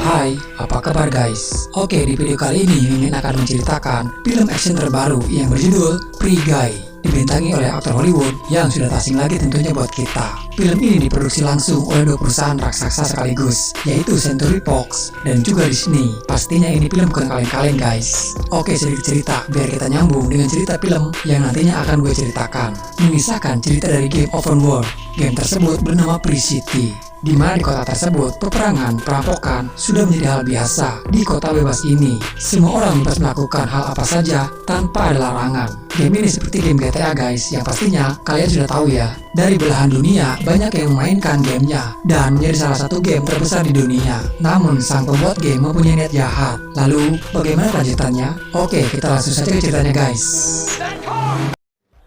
Hai, apa kabar guys? Oke, di video kali ini Mimin akan menceritakan film action terbaru yang berjudul Free Guy, dibintangi oleh aktor Hollywood yang sudah tak asing lagi tentunya buat kita. Film ini diproduksi langsung oleh dua perusahaan raksasa sekaligus, yaitu Century Fox dan juga Disney. Pastinya ini film bukan kaleng-kaleng guys. Oke, sedikit cerita biar kita nyambung dengan cerita film yang nantinya akan gue ceritakan. Mengisahkan cerita dari game open world. Game tersebut bernama Free City, di mana di kota tersebut peperangan, perampokan sudah menjadi hal biasa. Di kota bebas ini, semua orang bebas melakukan hal apa saja tanpa ada larangan. Game ini seperti game GTA guys, yang pastinya kalian sudah tahu ya. Dari belahan dunia, banyak yang memainkan gamenya dan menjadi salah satu game terbesar di dunia. Namun, sang pembuat game mempunyai niat jahat. Lalu, bagaimana lanjutannya? Oke, kita langsung saja ke ceritanya guys.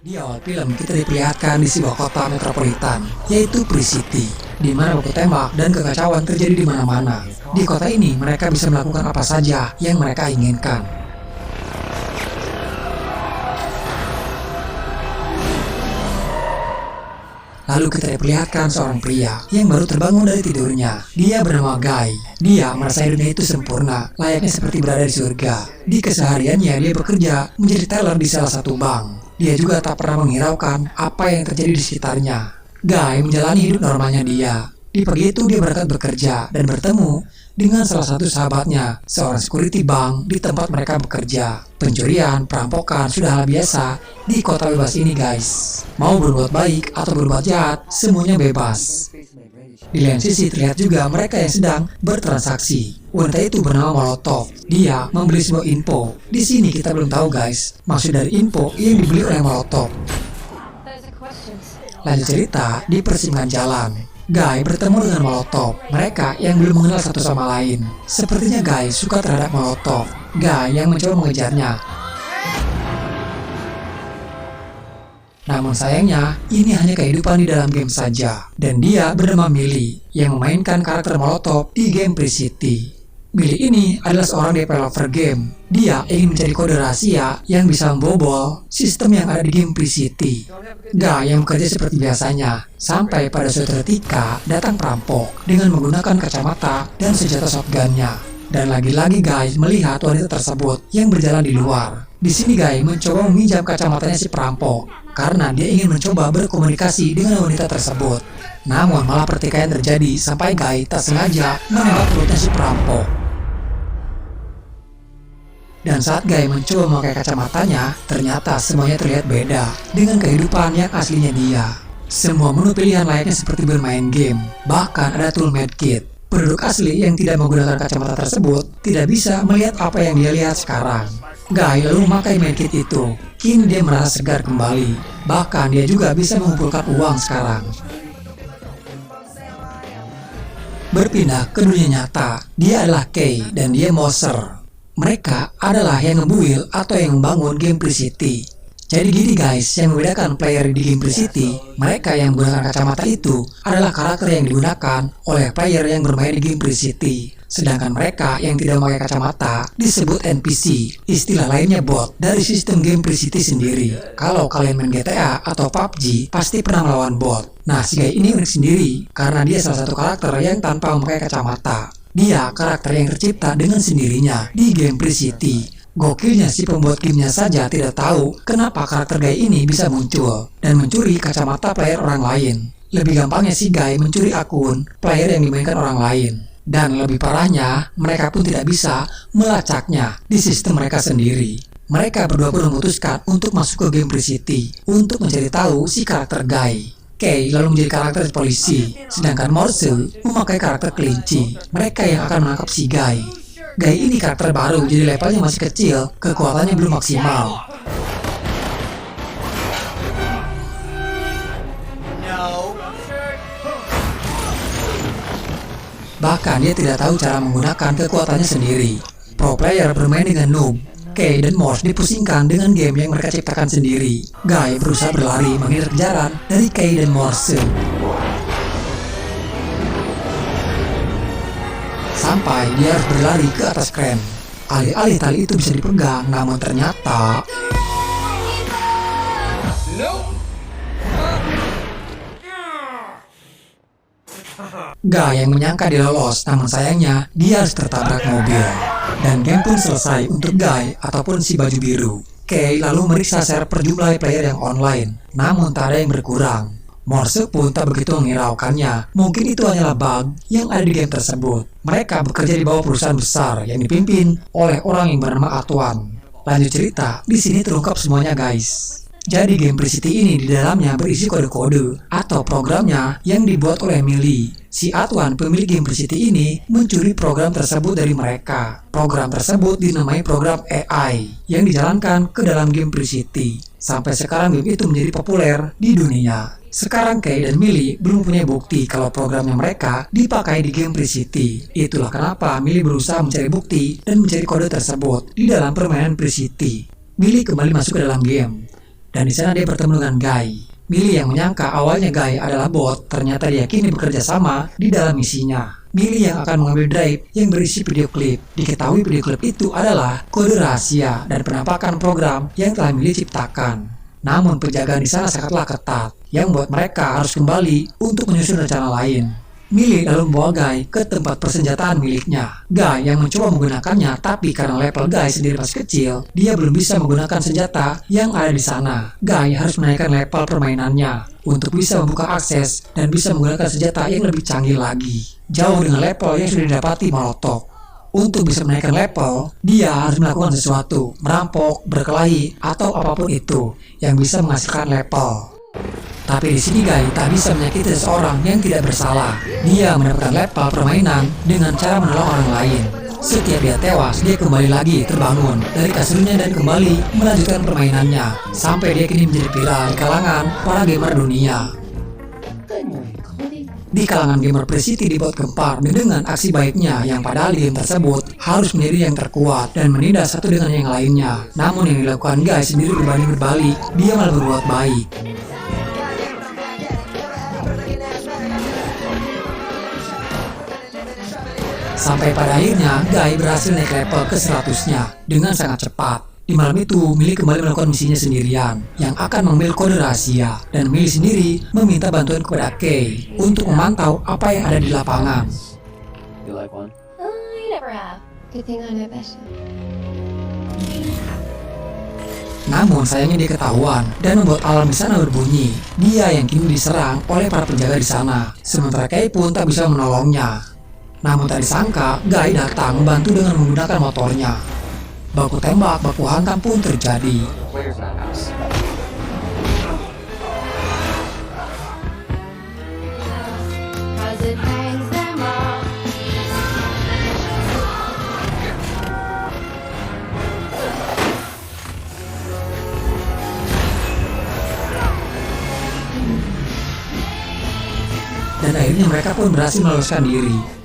Di awal film, kita diperlihatkan di sebuah kota metropolitan, yaitu Free City, di mana baku tembak dan kekacauan terjadi di mana-mana. Di kota ini, mereka bisa melakukan apa saja yang mereka inginkan. Lalu kita diperlihatkan seorang pria yang baru terbangun dari tidurnya. Dia bernama Guy. Dia merasa dunia itu sempurna, layaknya seperti berada di surga. Di kesehariannya, dia bekerja menjadi teller di salah satu bank. Dia juga tak pernah menghiraukan apa yang terjadi di sekitarnya. Guy menjalani hidup normalnya dia. Di pagi itu dia berangkat bekerja dan bertemu dengan salah satu sahabatnya, seorang security bank di tempat mereka bekerja. Pencurian, perampokan sudah hal biasa di kota bebas ini guys. Mau berbuat baik atau berbuat jahat, semuanya bebas. Di lain sisi terlihat juga mereka yang sedang bertransaksi. Wanita itu bernama Molotov. Dia membeli sebuah info. Di sini kita belum tahu guys, maksud dari info yang dibeli oleh Molotov. Lanjut cerita di persimpangan jalan. Guy bertemu dengan Molotov. Mereka yang belum mengenal satu sama lain. Sepertinya Guy suka terhadap Molotov. Guy yang mencoba mengejarnya. Namun sayangnya, ini hanya kehidupan di dalam game saja. Dan dia bernama Millie, yang memainkan karakter Molotov di game Free City. Millie ini adalah seorang developer game. Dia ingin mencari kode rahasia yang bisa membobol sistem yang ada di game Free City. Guy yang bekerja seperti biasanya, sampai pada suatu ketika datang perampok dengan menggunakan kacamata dan senjata shotgunnya. Dan lagi-lagi Guy melihat wanita tersebut yang berjalan di luar. Di sini Guy mencoba meminjam kacamatanya si perampok karena dia ingin mencoba berkomunikasi dengan wanita tersebut. Namun malah pertikaian terjadi sampai Guy tak sengaja menembak perutnya si perampok. Dan saat Guy mencoba memakai kacamatanya, ternyata semuanya terlihat beda dengan kehidupan yang aslinya dia. Semua menu pilihan layaknya seperti bermain game. Bahkan ada tool medkit. Penduduk asli yang tidak menggunakan kacamata tersebut tidak bisa melihat apa yang dia lihat sekarang. Guy lalu memakai medkit itu. Kini dia merasa segar kembali. Bahkan dia juga bisa mengumpulkan uang sekarang. Berpindah ke dunia nyata, dia adalah Kay dan dia Moser. Mereka adalah yang ngebuild atau yang membangun game Free City. Jadi gini guys, yang membedakan player di game Free City, mereka yang menggunakan kacamata itu adalah karakter yang digunakan oleh player yang bermain di game Free City. Sedangkan mereka yang tidak memakai kacamata disebut NPC, istilah lainnya bot dari sistem game Free City sendiri. Kalau kalian main GTA atau PUBG, pasti pernah melawan bot. Nah, si Guy ini unik sendiri karena dia salah satu karakter yang tanpa memakai kacamata. Dia karakter yang tercipta dengan sendirinya di game Free City. Gokilnya si pembuat gamenya saja tidak tahu kenapa karakter Guy ini bisa muncul dan mencuri kacamata player orang lain. Lebih gampangnya si Guy mencuri akun player yang dimainkan orang lain. Dan lebih parahnya, mereka pun tidak bisa melacaknya di sistem mereka sendiri. Mereka berdua pun memutuskan untuk masuk ke game Free City untuk mencari tahu si karakter Guy. Kay lalu menjadi karakter polisi, sedangkan Morse memakai karakter kelinci. Mereka yang akan menangkap si Guy. Guy ini karakter baru, jadi levelnya masih kecil, kekuatannya belum maksimal. Bahkan dia tidak tahu cara menggunakan kekuatannya sendiri. Pro player bermain dengan noob. Kay dan Morse dipusingkan dengan game yang mereka ciptakan sendiri. Guy berusaha berlari menghindar kejaran dari Kay dan Morse. Sampai dia harus berlari ke atas kren. Alih-alih tali itu bisa dipegang, namun ternyata Guy yang menyangka dia lolos, namun sayangnya dia harus tertabrak mobil. Dan game pun selesai untuk Guy ataupun si baju biru. Kay lalu meriksa server jumlah player yang online, namun tak ada yang berkurang. Morse pun tak begitu menghiraukannya. Mungkin itu hanyalah bug yang ada di game tersebut. Mereka bekerja di bawah perusahaan besar yang dipimpin oleh orang yang bernama Atuan. Lanjut cerita, di sini terungkap semuanya guys. Jadi game Pre-City ini di dalamnya berisi kode-kode atau programnya yang dibuat oleh Millie. Si Atuan pemilik game Pre-City ini mencuri program tersebut dari mereka. Program tersebut dinamai program AI yang dijalankan ke dalam game Pre-City. Sampai sekarang game itu menjadi populer di dunia. Sekarang Kay dan Millie belum punya bukti kalau programnya mereka dipakai di game Pre-City. Itulah kenapa Millie berusaha mencari bukti dan mencari kode tersebut di dalam permainan Pre-City. Millie kembali masuk ke dalam game. Dan di sana dia bertemu dengan Guy. Millie yang menyangka awalnya Guy adalah bot, ternyata dia kini bekerja sama di dalam misinya. Millie yang akan mengambil drive yang berisi video klip. Diketahui video klip itu adalah kode rahasia dan penampakan program yang telah Millie ciptakan. Namun penjagaan di sana sangatlah ketat, yang membuat mereka harus kembali untuk menyusun rencana lain. Millie lalu membawa Guy ke tempat persenjataan miliknya. Guy yang mencoba menggunakannya, tapi karena level Guy sendiri masih kecil, dia belum bisa menggunakan senjata yang ada di sana. Guy harus menaikkan level permainannya untuk bisa membuka akses dan bisa menggunakan senjata yang lebih canggih lagi. Jauh dengan level yang sudah didapati Molotov. Untuk bisa menaikkan level, dia harus melakukan sesuatu, merampok, berkelahi, atau apapun itu yang bisa menghasilkan level. Tapi di sini Guy tak bisa menyakiti seseorang yang tidak bersalah. Dia mendapatkan level permainan dengan cara menolong orang lain. Setiap dia tewas, dia kembali lagi terbangun dari kasurnya dan kembali melanjutkan permainannya. Sampai dia kini menjadi viral di kalangan para gamer dunia. Di kalangan gamer Pre-City dibuat gempar dengan aksi baiknya yang padahal di game tersebut harus menjadi yang terkuat dan menindas satu dengan yang lainnya. Namun yang dilakukan Guy sendiri berbanding berbalik, dia malah berbuat baik. Sampai pada akhirnya, Guy berhasil naik level ke 100-nya dengan sangat cepat. Di malam itu, Millie kembali melakukan misinya sendirian, yang akan mengambil kode rahasia. Dan Millie sendiri meminta bantuan kepada Kay untuk memantau apa yang ada di lapangan. You like one? I never have. Good thing I know better. Namun sayangnya dia ketahuan dan membuat alarm di sana berbunyi. Dia yang kini diserang oleh para penjaga di sana. Sementara Kay pun tak bisa menolongnya. Namun tak disangka, Guy datang membantu dengan menggunakan motornya. Baku tembak, baku hantam pun terjadi. Where's that house? Cause it hangs them all. Dan akhirnya mereka pun berhasil meloloskan diri.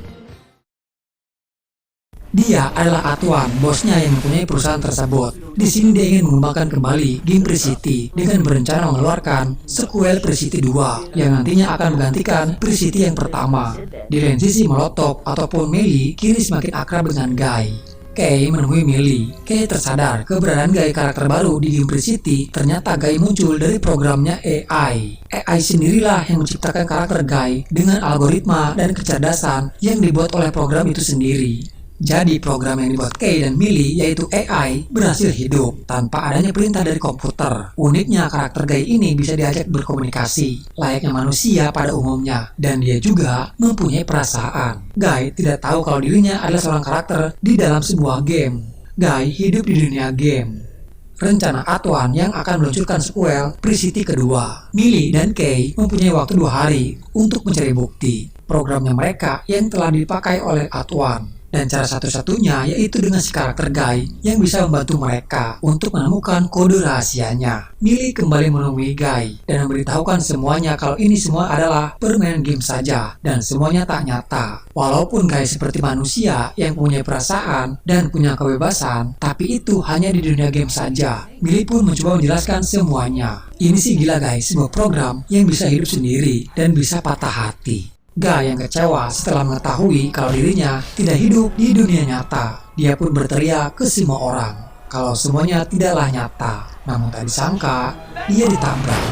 Dia adalah Atuan, bosnya yang mempunyai perusahaan tersebut. Di sini dia ingin mengembangkan kembali game Pre-City dengan berencana mengeluarkan sequel Pre-City 2 yang nantinya akan menggantikan Pre-City yang pertama. Di lain sisi Molotov ataupun Millie kini semakin akrab dengan Guy. Kay menemui Millie. Kay tersadar keberadaan Guy karakter baru di game Pre-City. Ternyata Guy muncul dari programnya AI. AI sendirilah yang menciptakan karakter Guy dengan algoritma dan kecerdasan yang dibuat oleh program itu sendiri. Jadi program yang dibuat Kay dan Millie yaitu AI berhasil hidup tanpa adanya perintah dari komputer. Uniknya karakter Guy ini bisa diajak berkomunikasi layaknya manusia pada umumnya. Dan dia juga mempunyai perasaan. Guy tidak tahu kalau dirinya adalah seorang karakter di dalam sebuah game. Guy hidup di dunia game. Rencana Atuan yang akan meluncurkan sequel Pre-City kedua. Millie dan Kay mempunyai waktu 2 hari untuk mencari bukti programnya mereka yang telah dipakai oleh Atuan. Dan cara satu-satunya yaitu dengan si karakter Guy yang bisa membantu mereka untuk menemukan kode rahasianya. Millie kembali menemui Guy dan memberitahukan semuanya kalau ini semua adalah permainan game saja dan semuanya tak nyata. Walaupun Guy seperti manusia yang punya perasaan dan punya kebebasan, tapi itu hanya di dunia game saja. Millie pun mencoba menjelaskan semuanya. Ini sih gila guys, sebuah program yang bisa hidup sendiri dan bisa patah hati. Guy yang kecewa setelah mengetahui kalau dirinya tidak hidup di dunia nyata. Dia pun berteriak ke semua orang kalau semuanya tidaklah nyata. Namun tak disangka, dia ditabrak.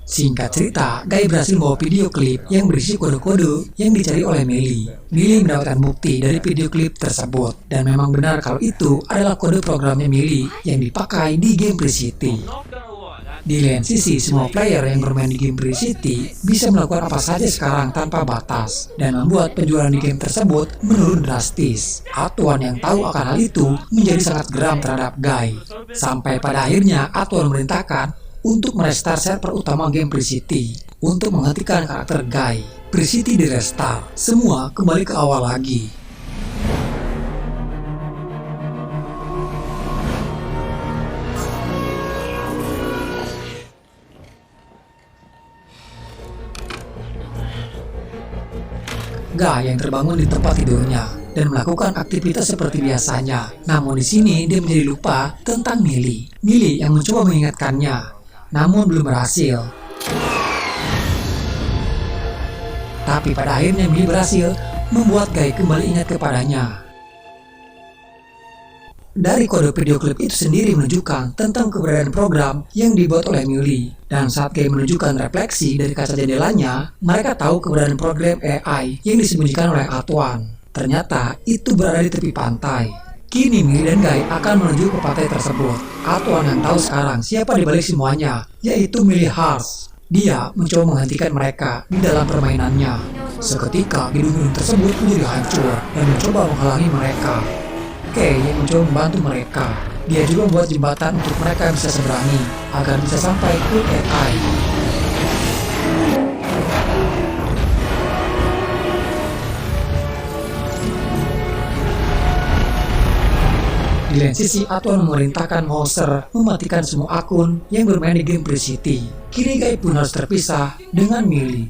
Singkat cerita, Guy berhasil membawa video klip yang berisi kode-kode yang dicari oleh Millie. Millie mendapatkan bukti dari video klip tersebut, dan memang benar kalau itu adalah kode programnya Millie yang dipakai di game Free City. Di lain sisi, semua player yang bermain di game Free City bisa melakukan apa saja sekarang tanpa batas, dan membuat penjualan di game tersebut menurun drastis. Atuan yang tahu akan hal itu menjadi sangat geram terhadap Guy, sampai pada akhirnya Atuan memerintahkan untuk merestart server utama game Free City untuk menghentikan karakter Guy. Free City di restart, semua kembali ke awal lagi. Guy yang terbangun di tempat tidurnya dan melakukan aktivitas seperti biasanya. Namun di sini dia menjadi lupa tentang Millie. Millie yang mencoba mengingatkannya, namun belum berhasil. Tapi pada akhirnya Millie berhasil membuat Guy kembali ingat kepadanya. Dari kode video klip itu sendiri menunjukkan tentang keberadaan program yang dibuat oleh Millie. Dan saat Guy menunjukkan refleksi dari kaca jendelanya, mereka tahu keberadaan program AI yang disembunyikan oleh Atuan. Ternyata itu berada di tepi pantai. Kini Millie dan Guy akan menuju ke pantai tersebut. Atuan yang tahu sekarang siapa di balik semuanya, yaitu Millie Harsh. Dia mencoba menghentikan mereka di dalam permainannya. Seketika gedung-gedung tersebut menjadi hancur dan mencoba menghalangi mereka. Kay yang mencoba membantu mereka. Dia juga membuat jembatan untuk mereka bisa seberangi agar bisa sampai ke AI. Di lain sisi, Atuan memerintahkan Mouser mematikan semua akun yang bermain di game Free City. Kini Guy pun harus terpisah dengan Millie.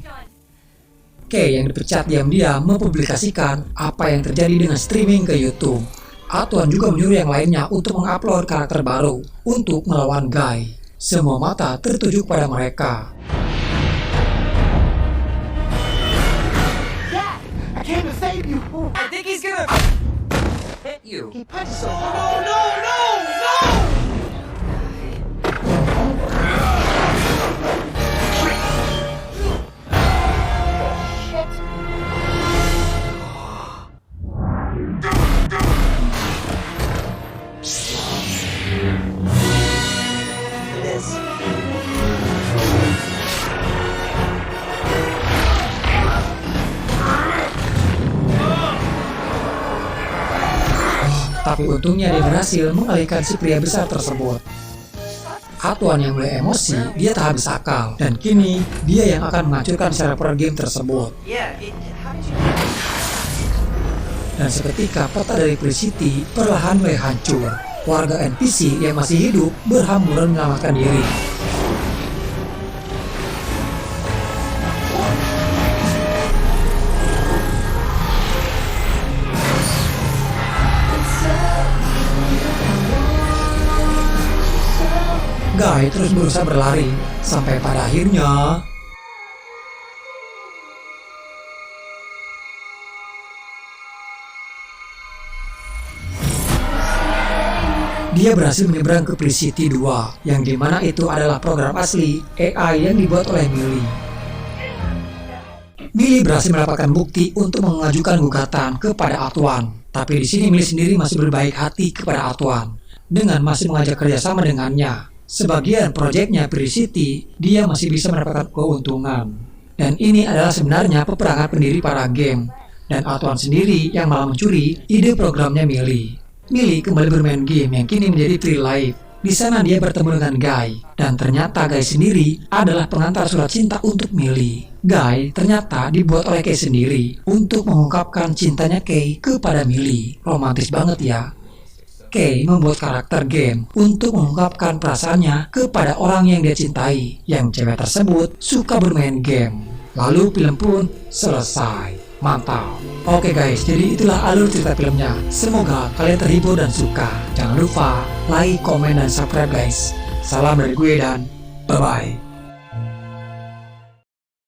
Kay yang dipecat diam-diam mempublikasikan apa yang terjadi dengan streaming ke YouTube. Atuan juga menyuruh yang lainnya untuk mengupload karakter baru untuk melawan Guy. Semua mata tertuju pada mereka. Dad, I came to save you. I think he's gonna hit you. He punched so. No! Tapi untungnya dia berhasil mengalihkan si pria besar tersebut. Atuan yang mulai emosi, dia tak habis akal. Dan kini, dia yang akan menghancurkan server game tersebut. Dan seketika peta dari Free City perlahan mulai hancur. Warga NPC yang masih hidup berhamburan menyelamatkan diri. Guy terus berusaha berlari, sampai pada akhirnya dia berhasil menyeberang ke Free City 2, yang dimana itu adalah program asli AI yang dibuat oleh Millie. Millie berhasil mendapatkan bukti untuk mengajukan gugatan kepada Atuan, tapi di sini Millie sendiri masih berbaik hati kepada Atuan dengan masih mengajak kerjasama dengannya. Sebagian proyeknya Free City, dia masih bisa mendapatkan keuntungan. Dan ini adalah sebenarnya peperangan pendiri para game. Dan Atuan sendiri yang malah mencuri ide programnya Millie. Millie kembali bermain game yang kini menjadi free life. Di sana dia bertemu dengan Guy. Dan ternyata Guy sendiri adalah pengantar surat cinta untuk Millie. Guy ternyata dibuat oleh Kay sendiri untuk mengungkapkan cintanya Kay kepada Millie. Romantis banget ya. Kay membuat karakter game untuk mengungkapkan perasaannya kepada orang yang dia cintai, yang cewek tersebut suka bermain game. Lalu film pun selesai. Mantap. Oke guys, jadi itulah alur cerita filmnya. Semoga kalian terhibur dan suka. Jangan lupa like, komen, dan subscribe guys. Salam dari gue dan bye-bye.